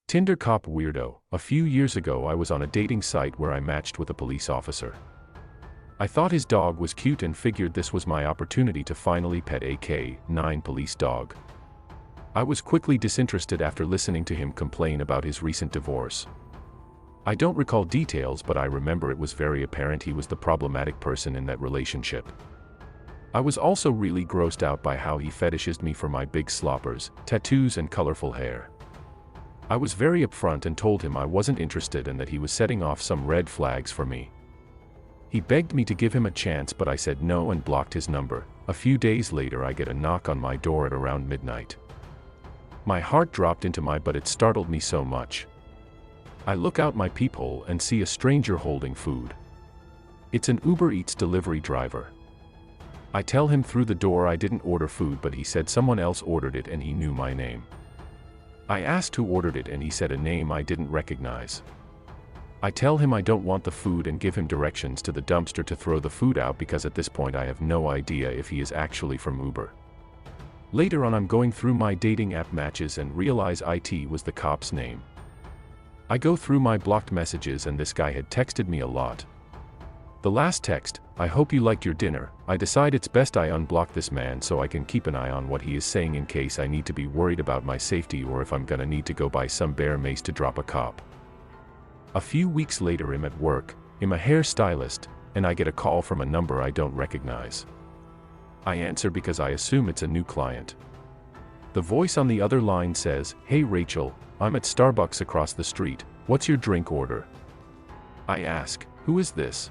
Tinder cop weirdo. A few years ago I was on a dating site where I matched with a police officer. I thought his dog was cute and figured this was my opportunity to finally pet a K9 police dog. I was quickly disinterested after listening to him complain about his recent divorce. I don't recall details, but I remember it was very apparent he was the problematic person in that relationship. I was also really grossed out by how he fetishized me for my big sloppers, tattoos and colorful hair. I was very upfront and told him I wasn't interested and that he was setting off some red flags for me. He begged me to give him a chance, but I said no and blocked his number. A few days later I get a knock on my door at around midnight. My heart dropped into my butt, it startled me so much. I look out my peephole and see a stranger holding food. It's an Uber Eats delivery driver. I tell him through the door I didn't order food, but he said someone else ordered it and he knew my name. I asked who ordered it and he said a name I didn't recognize. I tell him I don't want the food and give him directions to the dumpster to throw the food out, because at this point I have no idea if he is actually from Uber. Later on I'm going through my dating app matches and realize it was the cop's name. I go through my blocked messages and this guy had texted me a lot. The last text, "I hope you liked your dinner." I decide it's best I unblock this man so I can keep an eye on what he is saying in case I need to be worried about my safety or if I'm gonna need to go buy some bear mace to drop a cop. A few weeks later I'm at work, I'm a hairstylist, and I get a call from a number I don't recognize. I answer because I assume it's a new client. The voice on the other line says, "Hey Rachel, I'm at Starbucks across the street, what's your drink order?" I ask, "Who is this?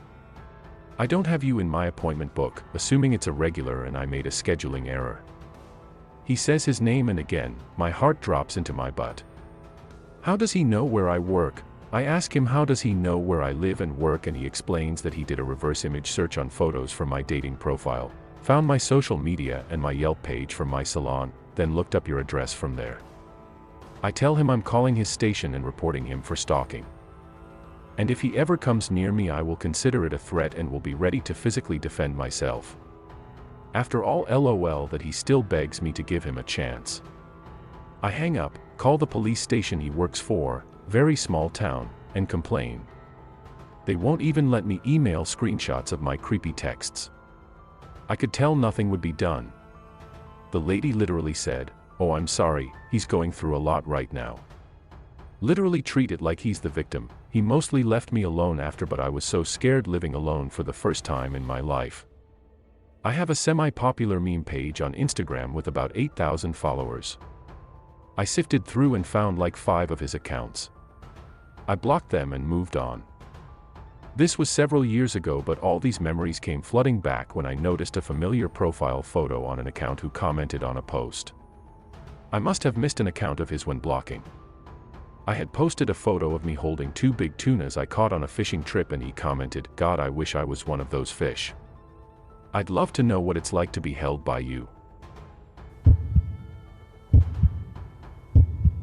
I don't have you in my appointment book," assuming it's a regular and I made a scheduling error. He says his name and again, my heart drops into my butt. How does he know where I work? I ask him how does he know where I live and work, and he explains that he did a reverse image search on photos from my dating profile, found my social media and my Yelp page from my salon, then looked up your address from there. I tell him I'm calling his station and reporting him for stalking. And if he ever comes near me I will consider it a threat and will be ready to physically defend myself. After all, LOL that he still begs me to give him a chance. I hang up, call the police station he works for, very small town, and complain. They won't even let me email screenshots of my creepy texts. I could tell nothing would be done. The lady literally said, "Oh, I'm sorry, he's going through a lot right now." Literally treat it like he's the victim. He mostly left me alone after, but I was so scared living alone for the first time in my life. I have a semi-popular meme page on Instagram with about 8,000 followers. I sifted through and found like 5 of his accounts. I blocked them and moved on. This was several years ago, but all these memories came flooding back when I noticed a familiar profile photo on an account who commented on a post. I must have missed an account of his when blocking. I had posted a photo of me holding 2 big tunas I caught on a fishing trip and he commented, "God, I wish I was one of those fish. I'd love to know what it's like to be held by you."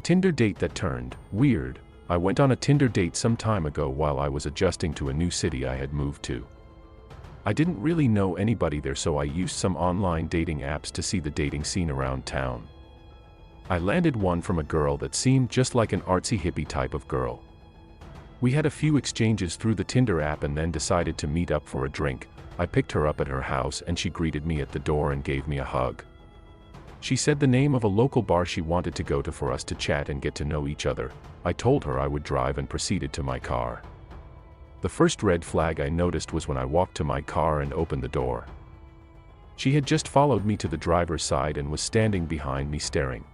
Tinder date that turned weird. I went on a Tinder date some time ago while I was adjusting to a new city I had moved to. I didn't really know anybody there, so I used some online dating apps to see the dating scene around town. I landed one from a girl that seemed just like an artsy hippie type of girl. We had a few exchanges through the Tinder app and then decided to meet up for a drink. I picked her up at her house and she greeted me at the door and gave me a hug. She said the name of a local bar she wanted to go to for us to chat and get to know each other. I told her I would drive and proceeded to my car. The first red flag I noticed was when I walked to my car and opened the door. She had just followed me to the driver's side and was standing behind me staring.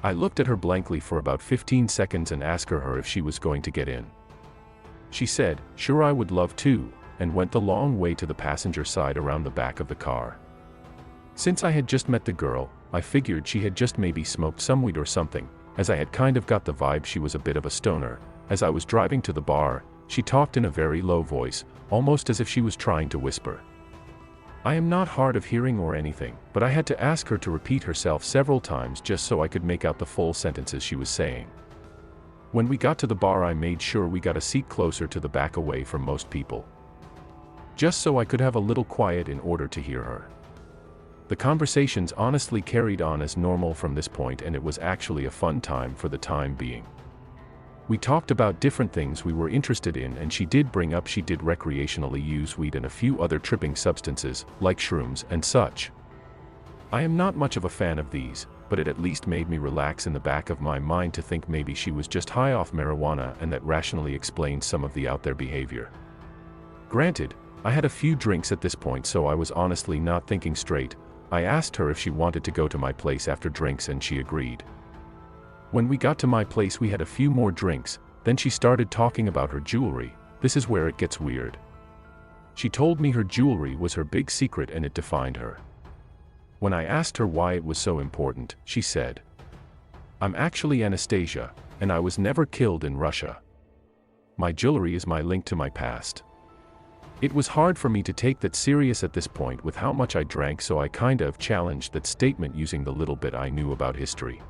I looked at her blankly for about 15 seconds and asked her if she was going to get in. She said, "Sure, I would love to," and went the long way to the passenger side around the back of the car. Since I had just met the girl, I figured she had just maybe smoked some weed or something, as I had kind of got the vibe she was a bit of a stoner. As I was driving to the bar, she talked in a very low voice, almost as if she was trying to whisper. I am not hard of hearing or anything, but I had to ask her to repeat herself several times just so I could make out the full sentences she was saying. When we got to the bar I made sure we got a seat closer to the back away from most people, just so I could have a little quiet in order to hear her. The conversations honestly carried on as normal from this point, and it was actually a fun time for the time being. We talked about different things we were interested in, and she did bring up she did recreationally use weed and a few other tripping substances, like shrooms and such. I am not much of a fan of these, but it at least made me relax in the back of my mind to think maybe she was just high off marijuana, and that rationally explains some of the out there behavior. Granted, I had a few drinks at this point, so I was honestly not thinking straight. I asked her if she wanted to go to my place after drinks, and she agreed. When we got to my place, we had a few more drinks, then she started talking about her jewelry. This is where it gets weird. She told me her jewelry was her big secret and it defined her. When I asked her why it was so important, she said, "I'm actually Anastasia, and I was never killed in Russia. My jewelry is my link to my past." It was hard for me to take that serious at this point with how much I drank, so I kind of challenged that statement using the little bit I knew about history.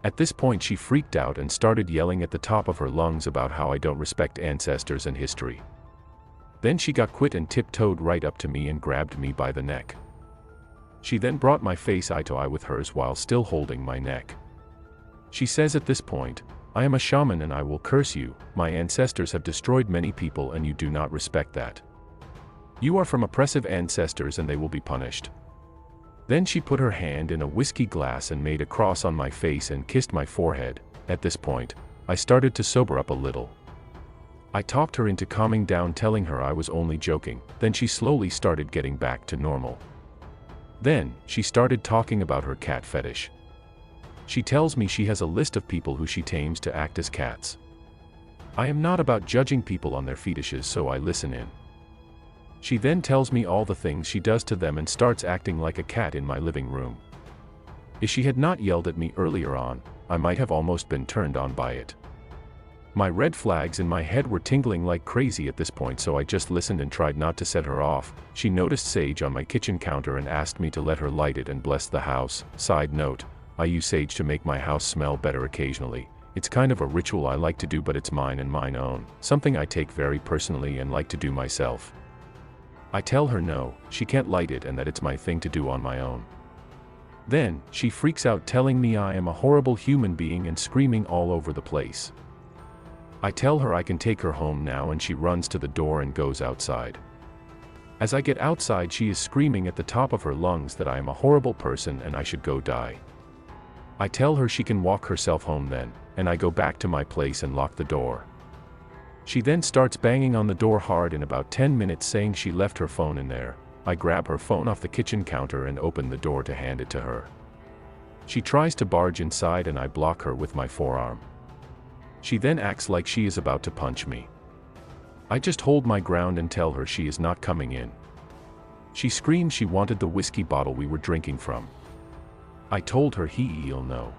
At this point she freaked out and started yelling at the top of her lungs about how I don't respect ancestors and history. Then she got quit and tiptoed right up to me and grabbed me by the neck. She then brought my face eye to eye with hers while still holding my neck. She says at this point, "I am a shaman and I will curse you. My ancestors have destroyed many people and you do not respect that. You are from oppressive ancestors and they will be punished." Then she put her hand in a whiskey glass and made a cross on my face and kissed my forehead. At this point, I started to sober up a little. I talked her into calming down, telling her I was only joking. Then she slowly started getting back to normal. Then, she started talking about her cat fetish. She tells me she has a list of people who she tames to act as cats. I am not about judging people on their fetishes, so I listen in. She then tells me all the things she does to them and starts acting like a cat in my living room. If she had not yelled at me earlier on, I might have almost been turned on by it. My red flags in my head were tingling like crazy at this point, so I just listened and tried not to set her off. She noticed sage on my kitchen counter and asked me to let her light it and bless the house. Side note, I use sage to make my house smell better occasionally. It's kind of a ritual I like to do, but it's mine and mine own, something I take very personally and like to do myself. I tell her no, she can't light it and that it's my thing to do on my own. Then, she freaks out, telling me I am a horrible human being and screaming all over the place. I tell her I can take her home now, and she runs to the door and goes outside. As I get outside, she is screaming at the top of her lungs that I am a horrible person and I should go die. I tell her she can walk herself home then, and I go back to my place and lock the door. She then starts banging on the door hard in about 10 minutes, saying she left her phone in there. I grab her phone off the kitchen counter and open the door to hand it to her. She tries to barge inside and I block her with my forearm. She then acts like she is about to punch me. I just hold my ground and tell her she is not coming in. She screams she wanted the whiskey bottle we were drinking from. I told her he'll know.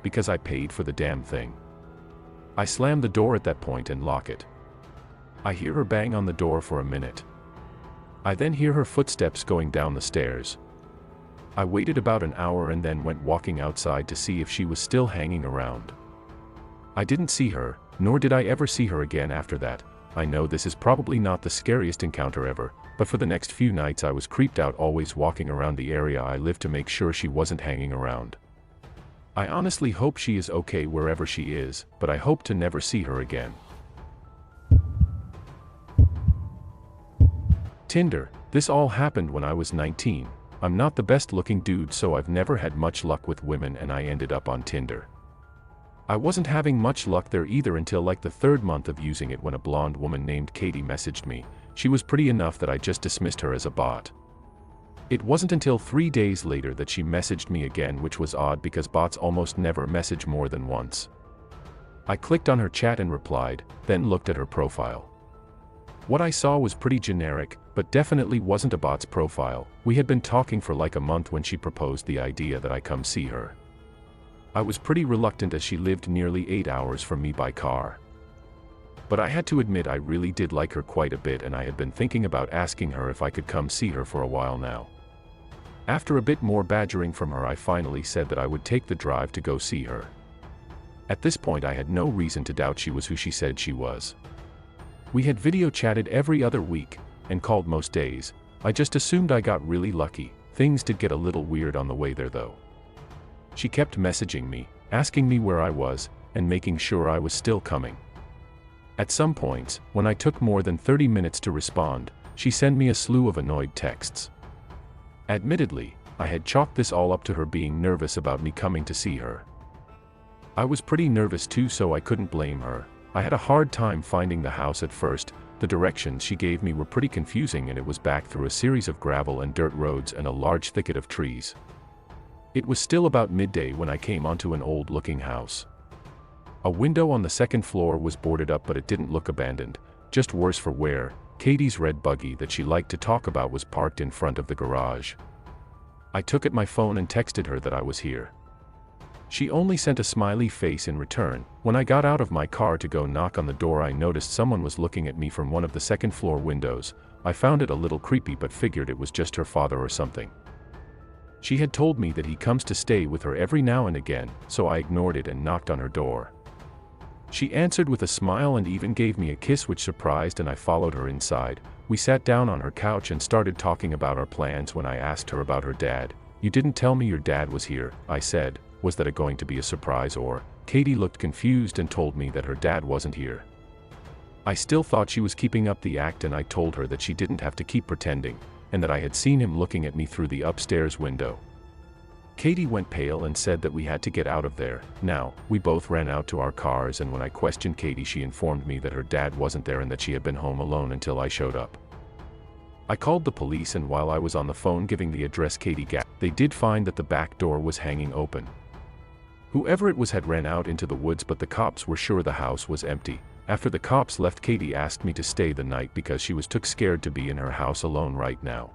Because I paid for the damn thing. I slam the door at that point and lock it. I hear her bang on the door for a minute. I then hear her footsteps going down the stairs. I waited about an hour and then went walking outside to see if she was still hanging around. I didn't see her, nor did I ever see her again after that. I know this is probably not the scariest encounter ever, but for the next few nights I was creeped out, always walking around the area I lived to make sure she wasn't hanging around. I honestly hope she is okay wherever she is, but I hope to never see her again. Tinder. This all happened when I was 19. I'm not the best looking dude, so I've never had much luck with women, and I ended up on Tinder. I wasn't having much luck there either until like the third month of using it when a blonde woman named Katie messaged me. She was pretty enough that I just dismissed her as a bot. It wasn't until 3 days later that she messaged me again, which was odd because bots almost never message more than once. I clicked on her chat and replied, then looked at her profile. What I saw was pretty generic, but definitely wasn't a bot's profile. We had been talking for like a month when she proposed the idea that I come see her. I was pretty reluctant as she lived nearly 8 hours from me by car. But I had to admit I really did like her quite a bit, and I had been thinking about asking her if I could come see her for a while now. After a bit more badgering from her, I finally said that I would take the drive to go see her. At this point I had no reason to doubt she was who she said she was. We had video chatted every other week, and called most days. I just assumed I got really lucky. Things did get a little weird on the way there though. She kept messaging me, asking me where I was, and making sure I was still coming. At some points, when I took more than 30 minutes to respond, she sent me a slew of annoyed texts. Admittedly, I had chalked this all up to her being nervous about me coming to see her. I was pretty nervous too, so I couldn't blame her. I had a hard time finding the house at first. The directions she gave me were pretty confusing, and it was back through a series of gravel and dirt roads and a large thicket of trees. It was still about midday when I came onto an old-looking house. A window on the second floor was boarded up, but it didn't look abandoned, just worse for wear. Katie's red buggy that she liked to talk about was parked in front of the garage. I took at my phone and texted her that I was here. She only sent a smiley face in return. When I got out of my car to go knock on the door, I noticed someone was looking at me from one of the second floor windows. I found it a little creepy but figured it was just her father or something. She had told me that he comes to stay with her every now and again, so I ignored it and knocked on her door. She answered with a smile and even gave me a kiss, which surprised, and I followed her inside. We sat down on her couch and started talking about our plans. When I asked her about her dad, "You didn't tell me your dad was here," I said. Was that going to be a surprise or? Katie looked confused and told me that her dad wasn't here. I still thought she was keeping up the act, and I told her that she didn't have to keep pretending, and that I had seen him looking at me through the upstairs window. Katie went pale and said that we had to get out of there. Now, we both ran out to our cars, and when I questioned Katie, she informed me that her dad wasn't there and that she had been home alone until I showed up. I called the police, and while I was on the phone giving the address Katie gave, they did find that the back door was hanging open. Whoever it was had ran out into the woods, but the cops were sure the house was empty. After the cops left, Katie asked me to stay the night because she was too scared to be in her house alone right now.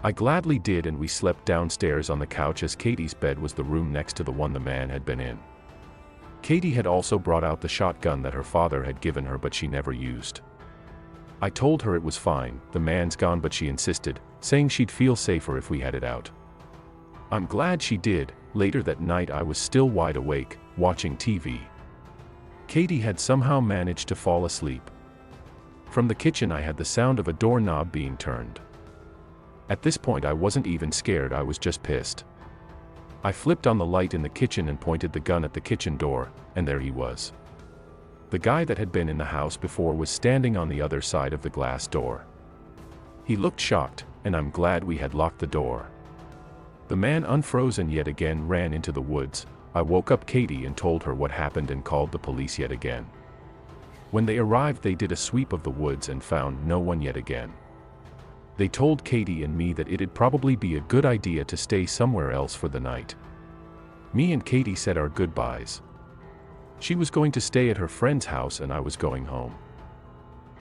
I gladly did, and we slept downstairs on the couch, as Katie's bed was the room next to the one the man had been in. Katie had also brought out the shotgun that her father had given her, but she never used. I told her it was fine, the man's gone, but she insisted, saying she'd feel safer if we had it out. I'm glad she did. Later that night I was still wide awake, watching TV. Katie had somehow managed to fall asleep. From the kitchen I had the sound of a doorknob being turned. At this point I wasn't even scared, I was just pissed. I flipped on the light in the kitchen and pointed the gun at the kitchen door, and there he was. The guy that had been in the house before was standing on the other side of the glass door. He looked shocked, and I'm glad we had locked the door. The man unfroze and yet again ran into the woods. I woke up Katie and told her what happened and called the police yet again. When they arrived, they did a sweep of the woods and found no one yet again. They told Katie and me that it'd probably be a good idea to stay somewhere else for the night. Me and Katie said our goodbyes. She was going to stay at her friend's house and I was going home.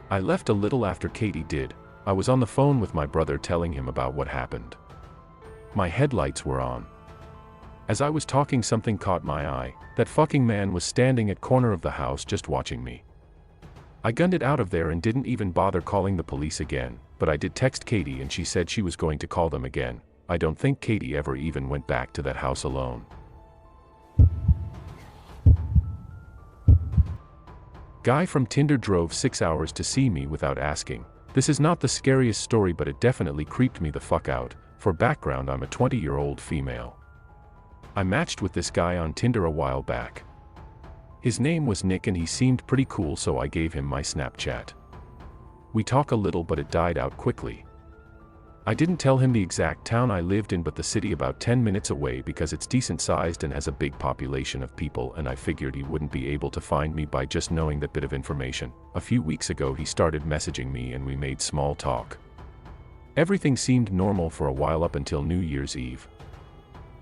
I left a little after Katie did. I was on the phone with my brother telling him about what happened. My headlights were on. As I was talking, something caught my eye. That fucking man was standing at corner of the house just watching me. I gunned it out of there and didn't even bother calling the police again, but I did text Katie and she said she was going to call them again. I don't think Katie ever even went back to that house alone. Guy from Tinder drove 6 hours to see me without asking. This is not the scariest story, but it definitely creeped me the fuck out. For background, I'm a 20-year-old female. I matched with this guy on Tinder a while back. His name was Nick and he seemed pretty cool, so I gave him my Snapchat. We talked a little, but it died out quickly. I didn't tell him the exact town I lived in, but the city about 10 minutes away, because it's decent sized and has a big population of people, and I figured he wouldn't be able to find me by just knowing that bit of information. A few weeks ago he started messaging me and we made small talk. Everything seemed normal for a while up until New Year's Eve.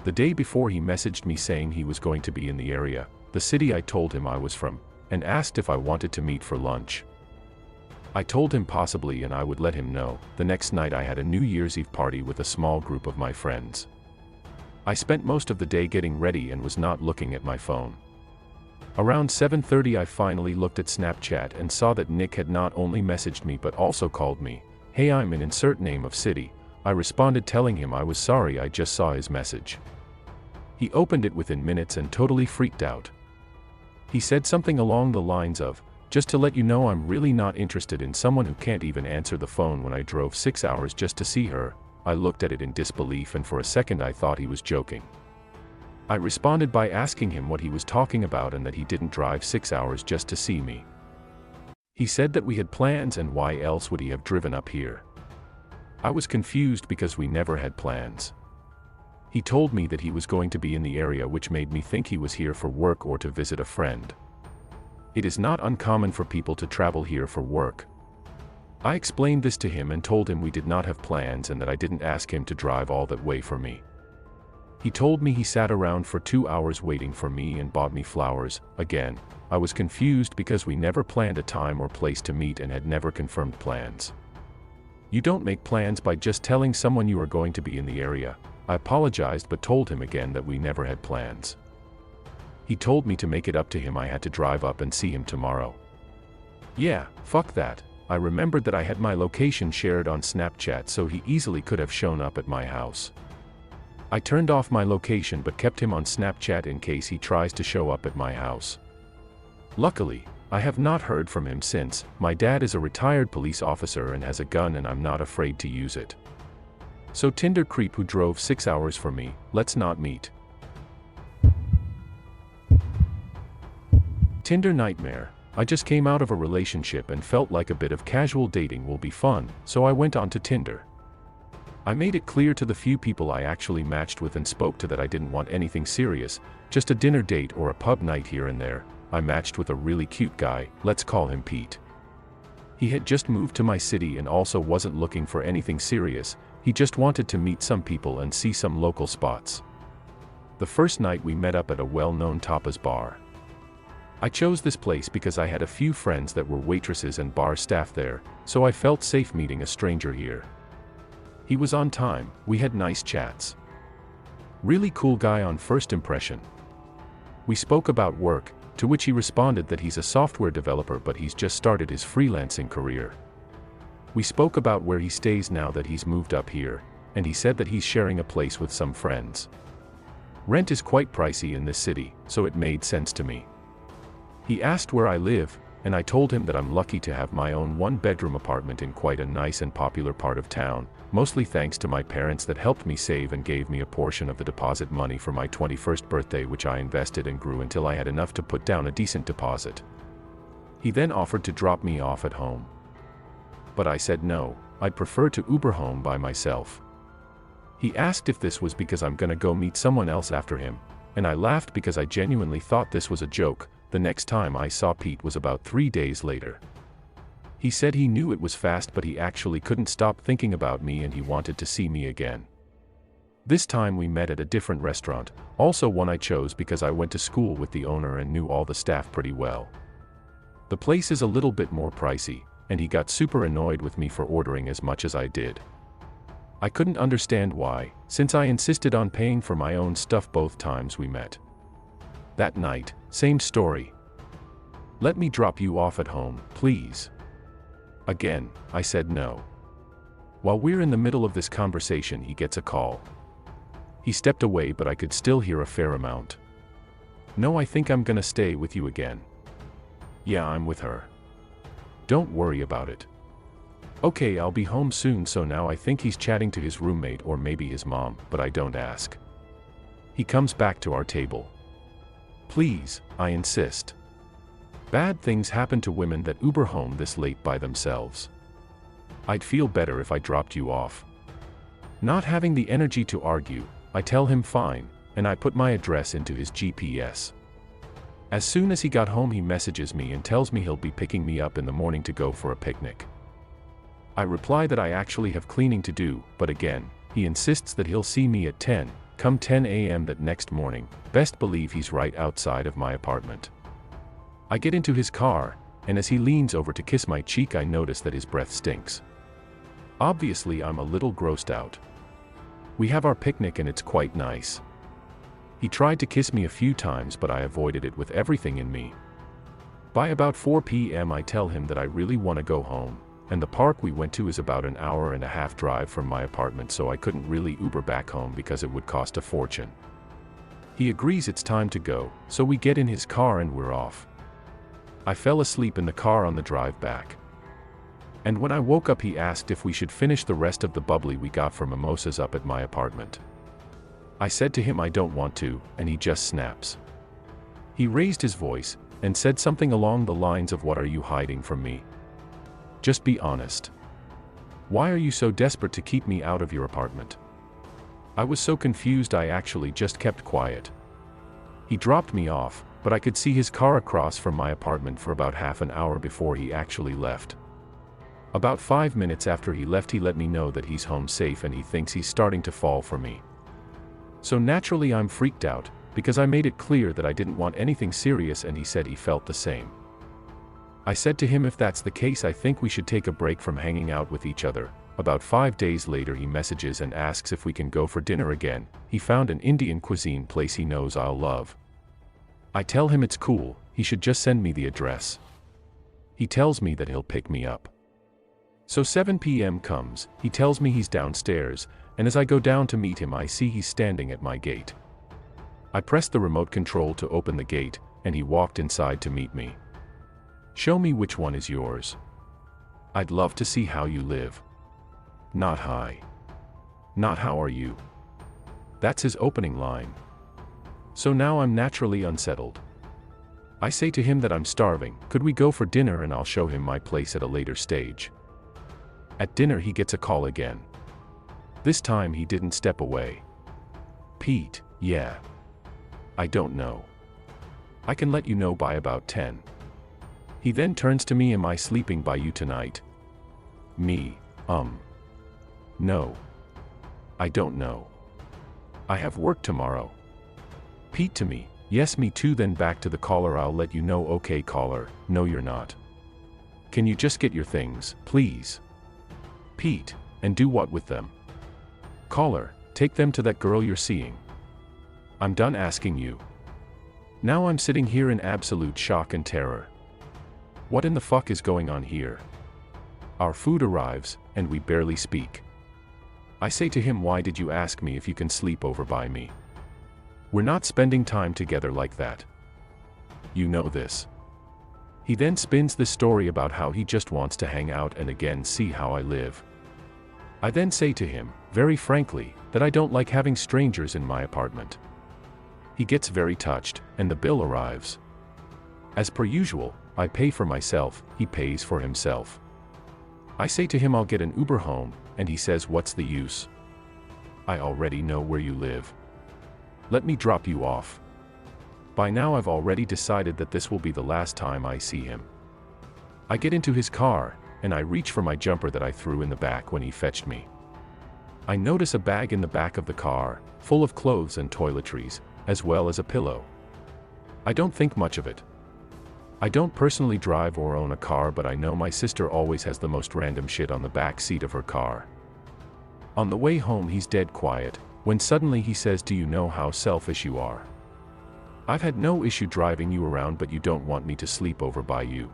The day before, he messaged me saying he was going to be in the area, the city I told him I was from, and asked if I wanted to meet for lunch. I told him possibly and I would let him know. The next night I had a New Year's Eve party with a small group of my friends. I spent most of the day getting ready and was not looking at my phone. Around 7:30 I finally looked at Snapchat and saw that Nick had not only messaged me but also called me. "Hey, I'm in insert name of city." I responded telling him I was sorry, I just saw his message. He opened it within minutes and totally freaked out. He said something along the lines of, "Just to let you know, I'm really not interested in someone who can't even answer the phone when I drove 6 hours just to see her." I looked at it in disbelief and for a second I thought he was joking. I responded by asking him what he was talking about and that he didn't drive 6 hours just to see me. He said that we had plans, and why else would he have driven up here? I was confused because we never had plans. He told me that he was going to be in the area, which made me think he was here for work or to visit a friend. It is not uncommon for people to travel here for work. I explained this to him and told him we did not have plans and that I didn't ask him to drive all that way for me. He told me he sat around for 2 hours waiting for me and bought me flowers. Again, I was confused because we never planned a time or place to meet and had never confirmed plans. You don't make plans by just telling someone you are going to be in the area. I apologized but told him again that we never had plans. He told me to make it up to him I had to drive up and see him tomorrow. Yeah, fuck that. I remembered that I had my location shared on Snapchat, so he easily could have shown up at my house. I turned off my location but kept him on Snapchat in case he tries to show up at my house. Luckily, I have not heard from him since. My dad is a retired police officer and has a gun, and I'm not afraid to use it. So Tinder creep who drove 6 hours for me, let's not meet. Tinder nightmare. I just came out of a relationship and felt like a bit of casual dating will be fun, so I went on to Tinder. I made it clear to the few people I actually matched with and spoke to that I didn't want anything serious, just a dinner date or a pub night here and there. I matched with a really cute guy, let's call him Pete. He had just moved to my city and also wasn't looking for anything serious, he just wanted to meet some people and see some local spots. The first night we met up at a well-known tapas bar. I chose this place because I had a few friends that were waitresses and bar staff there, so I felt safe meeting a stranger here. He was on time, we had nice chats. Really cool guy on first impression. We spoke about work, to which he responded that he's a software developer but he's just started his freelancing career. We spoke about where he stays now that he's moved up here, and he said that he's sharing a place with some friends. Rent is quite pricey in this city, so it made sense to me. He asked where I live, and I told him that I'm lucky to have my own one-bedroom apartment in quite a nice and popular part of town, mostly thanks to my parents that helped me save and gave me a portion of the deposit money for my 21st birthday, which I invested and grew until I had enough to put down a decent deposit. He then offered to drop me off at home. But I said no, I'd prefer to Uber home by myself. He asked if this was because I'm gonna go meet someone else after him, and I laughed because I genuinely thought this was a joke. The next time I saw Pete was about 3 days later. He said he knew it was fast but he actually couldn't stop thinking about me and he wanted to see me again. This time we met at a different restaurant, also one I chose because I went to school with the owner and knew all the staff pretty well. The place is a little bit more pricey, and he got super annoyed with me for ordering as much as I did. I couldn't understand why, since I insisted on paying for my own stuff both times we met. That night, same story. Let me drop you off at home, please. Again, I said no. While we're in the middle of this conversation, he gets a call. He stepped away but I could still hear a fair amount. No, I think I'm gonna stay with you again. Yeah, I'm with her. Don't worry about it. Okay, I'll be home soon. So now I think he's chatting to his roommate or maybe his mom, but I don't ask. He comes back to our table. Please, I insist. Bad things happen to women that Uber home this late by themselves. I'd feel better if I dropped you off. Not having the energy to argue, I tell him fine, and I put my address into his GPS. As soon as he got home he messages me and tells me he'll be picking me up in the morning to go for a picnic. I reply that I actually have cleaning to do, but again, he insists that he'll see me at 10 a.m. that next morning. Best believe he's right outside of my apartment. I get into his car, and as he leans over to kiss my cheek I notice that his breath stinks. Obviously I'm a little grossed out. We have our picnic and it's quite nice. He tried to kiss me a few times but I avoided it with everything in me. By about 4 p.m. I tell him that I really want to go home, and the park we went to is about an hour-and-a-half drive from my apartment, so I couldn't really Uber back home because it would cost a fortune. He agrees it's time to go, so we get in his car and we're off. I fell asleep in the car on the drive back. And when I woke up he asked if we should finish the rest of the bubbly we got for mimosas up at my apartment. I said to him I don't want to, and he just snaps. He raised his voice and said something along the lines of, "What are you hiding from me? Just be honest. Why are you so desperate to keep me out of your apartment?" I was so confused I actually just kept quiet. He dropped me off, but I could see his car across from my apartment for about half an hour before he actually left. About 5 minutes after he left, he let me know that he's home safe and he thinks he's starting to fall for me. So naturally I'm freaked out, because I made it clear that I didn't want anything serious, and he said he felt the same. I said to him, if that's the case, I think we should take a break from hanging out with each other. About 5 days later he messages and asks if we can go for dinner again. He found an Indian cuisine place he knows I'll love. I tell him it's cool, he should just send me the address. He tells me that he'll pick me up. So 7 p.m. comes, he tells me he's downstairs, and as I go down to meet him I see he's standing at my gate. I pressed the remote control to open the gate, and he walked inside to meet me. "Show me which one is yours. I'd love to see how you live. Not hi. Not how are you." That's his opening line. So now I'm naturally unsettled. I say to him that I'm starving, could we go for dinner, and I'll show him my place at a later stage. At dinner he gets a call again. This time he didn't step away. "Pete, yeah. I don't know. I can let you know by about 10. He then turns to me, "Am I sleeping by you tonight?" Me, no. I don't know. I have work tomorrow. Pete to me, "Yes, me too." Then back to the caller, "I'll let you know." "Okay caller, no you're not. Can you just get your things, please?" Pete, "And do what with them?" Caller, "Take them to that girl you're seeing." I'm done asking you. Now I'm sitting here in absolute shock and terror. What in the fuck is going on here? Our food arrives, and we barely speak. I say to him, "Why did you ask me if you can sleep over by me? We're not spending time together like that. You know this." He then spins this story about how he just wants to hang out and again see how I live. I then say to him, very frankly, that I don't like having strangers in my apartment. He gets very touched, and the bill arrives. As per usual, I pay for myself, he pays for himself. I say to him I'll get an Uber home, and he says, "What's the use? I already know where you live. Let me drop you off." By now I've already decided that this will be the last time I see him. I get into his car, and I reach for my jumper that I threw in the back when he fetched me. I notice a bag in the back of the car, full of clothes and toiletries, as well as a pillow. I don't think much of it. I don't personally drive or own a car, but I know my sister always has the most random shit on the back seat of her car. On the way home he's dead quiet, when suddenly he says, "Do you know how selfish you are? I've had no issue driving you around, but you don't want me to sleep over by you."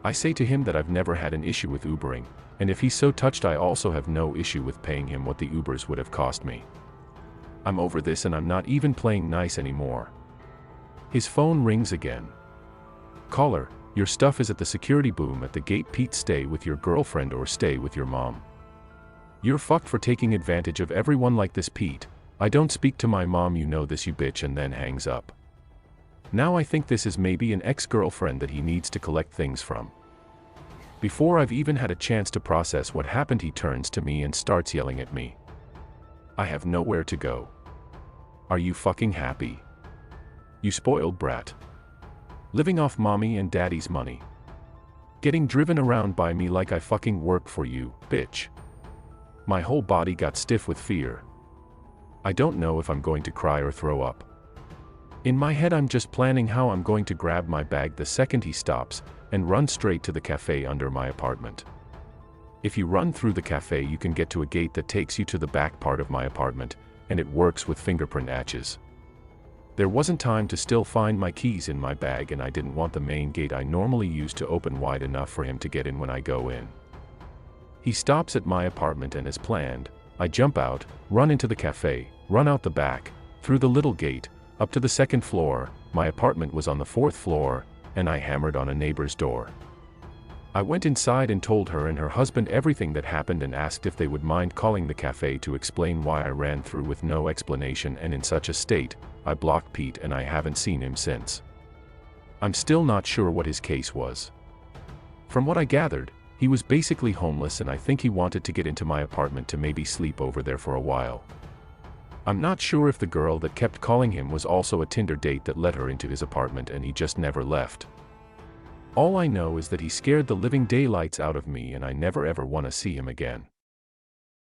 I say to him that I've never had an issue with Ubering, and if he's so touched I also have no issue with paying him what the Ubers would have cost me. I'm over this and I'm not even playing nice anymore. His phone rings again. Caller, "Your stuff is at the security boom at the gate. Pete, stay with your girlfriend or stay with your mom. You're fucked for taking advantage of everyone like this, Pete. I don't speak to my mom, you know this, you bitch," and then hangs up. Now I think this is maybe an ex-girlfriend that he needs to collect things from. Before I've even had a chance to process what happened, he turns to me and starts yelling at me. I have nowhere to go. Are you fucking happy? You spoiled brat. Living off mommy and daddy's money. Getting driven around by me like I fucking work for you, bitch. My whole body got stiff with fear. I don't know if I'm going to cry or throw up. In my head I'm just planning how I'm going to grab my bag the second he stops, and run straight to the cafe under my apartment. If you run through the cafe you can get to a gate that takes you to the back part of my apartment, and it works with fingerprint etches. There wasn't time to still find my keys in my bag, and I didn't want the main gate I normally use to open wide enough for him to get in when I go in. He stops at my apartment, and as planned, I jump out, run into the cafe, run out the back, through the little gate, up to the second floor. My apartment was on the 4th floor, and I hammered on a neighbor's door. I went inside and told her and her husband everything that happened and asked if they would mind calling the cafe to explain why I ran through with no explanation, and in such a state, I blocked Pete and I haven't seen him since. I'm still not sure what his case was. From what I gathered, he was basically homeless and I think he wanted to get into my apartment to maybe sleep over there for a while. I'm not sure if the girl that kept calling him was also a Tinder date that let her into his apartment and he just never left. All I know is that he scared the living daylights out of me and I never ever want to see him again.